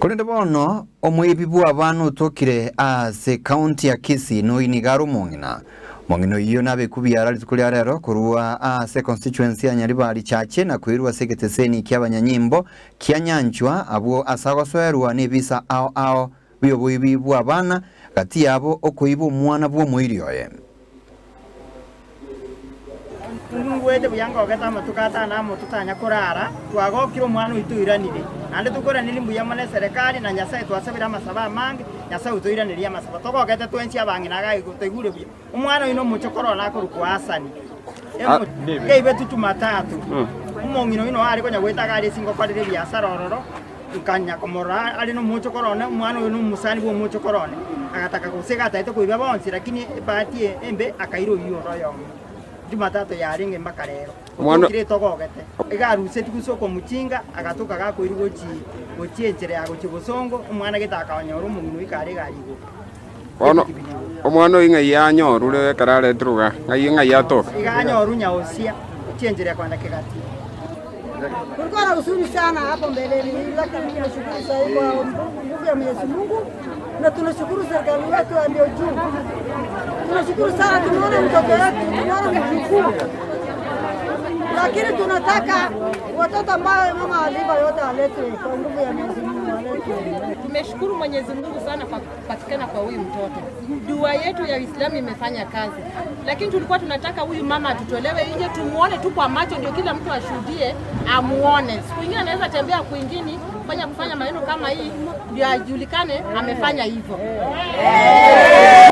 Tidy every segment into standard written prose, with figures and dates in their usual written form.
Kurinde bono omwibibu abantu tokire ase county ya Kisii no inigaru mongino iyo nabe kubyara litukuli rero kurua ase constituency ya Nyaribari chache na kuirwa seketeseni ky'abanyanyimbo kyanyanchwa abo asagoswerwa nebisa ao biyoboyibibu abana gati yabo okoyiba omwana bwo mwirioye ngwete buyanga gata matukata na mututanya kurara twagokira omwana uituiranire ande tukoranire mbuya mane serikali na nyasaye twasabira amasaba mange nyasaye utuiranire amasaba togogete twensi abangi naga gutegure bya omwana ino muchokoro na kurukwa asani keibe tutumatatu umongino ino ari konya gweta gari singo kwadire bya sarororo ukanya komora ali no muchokorone omwana ino musani bwo muchokorone agataka kusega taito kuiba bonsi lakini bahati embe akairo hiyo royo Jumatatu yaringe mpaka lero. Mwana kire togogete. Egaruse tikusoko muchinga agatuka gakwiri gochi enjere yago kibosongo umwana gitaka wanyoro mumino ikare garigo. Omwana inga yanyoru le karare druga. Ngayinga yato. Iganyoru nyaosia chenjere kwanda kigati. Kulikuwa na usuri sana hapo mbeleni lakini tunashukuru sasa kwa nguvu ya Mwenyezi Mungu na tunashukuru serikali yetu ndio juu. Tunashukuru sana tunaona mtoto wetu, tunaona mjukuu. Lakini tunataka watoto ambao mama aliba yote aletwe kwa nguvu ya Mwenyezi Mungu aletwe. Tumeshukuru Mwenyezi Mungu sana kwa kupatikana kwa huyu mtoto. Dua yetu ya Uislamu imefanya kazi. Lakini tulikuwa tunataka huyu mama atutolewe nje tumuone tu kwa macho ndio kila mtu ashuhudie amuone. Siku nyingine anaweza tembea kwingine kufanya maneno kama hii ndio ajulikane amefanya hivyo.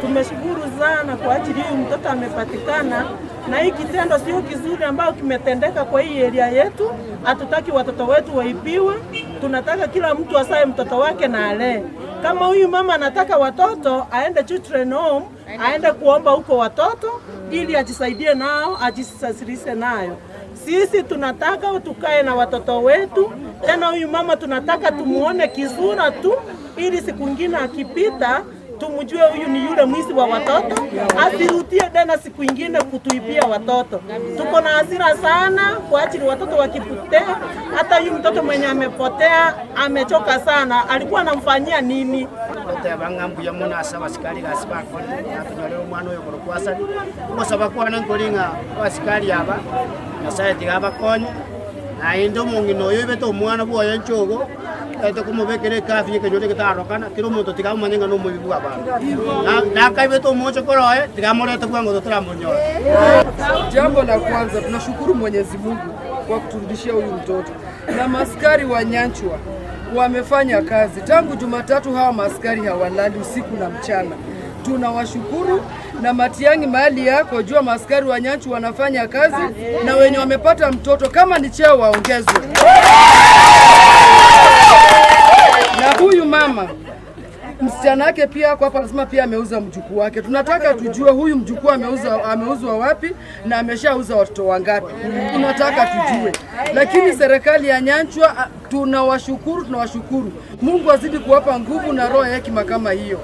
Tumeshukuru sana kwa ajili huyu mtoto amepatikana na hii kitendo sio kizuri ambao kimetendeka kwa hii area yetu. Hatutaki watoto wetu waibiwe. Tunataka kila mtu asaye mtoto wake na alee. Kama huyu mama anataka watoto aende children home, aende kuomba huko watoto ili ajisaidie nao, ajisasirise nayo. Sisi tunataka tukae na watoto wetu. Tena huyu mama tunataka tumuone kizura tu ili siku nyingine akipita tumjue huyu ni yule mwizi wa watoto, asirudie tena siku nyingine kutuibia watoto. Tuko na hasira sana kwa ajili watoto wakipotea. Hata huyu mtoto mwenye amepotea amechoka sana. Alikuwa anamfanyia nini? Wote bangambu ya mwana asaba sikali gasiba ko natonyole omwana oyo kurukwasa musaba kwana nkolinga wasikali aba nasaye tigaba konye aindo mungino oyo beto omwana bwo yanchogo ete kumubekere kafi kenyote kitarokana kiro muntu tigamumanyenga no mubibu abantu na kaibeto mocho koroe tigamoreta kwango tutamonyola. Jambo la kwanza tunashukuru Mwenyezi Mungu kwa kuturudishia huyu mtoto, na maskari wa Nyanchwa wamefanya kazi tangu Jumatatu. Hawa maskari hawalali usiku na mchana, tunawashukuru. Na Matiangi mahali yako jua maskari wa Nyanchwa wanafanya kazi, na wenye wamepata mtoto kama ni cheo waongezwe. Na huyu mama msichana wake pia kwa hapa anasema pia ameuza mjukuu wake. Tunataka tujue huyu mjukuu ameuzwa wapi na ameshauza watoto wangapi. Tunataka tujue. Lakini serikali ya Nyanchwa tunawashukuru. Mungu azidi kuwapa nguvu na roho ya hekima kama hiyo.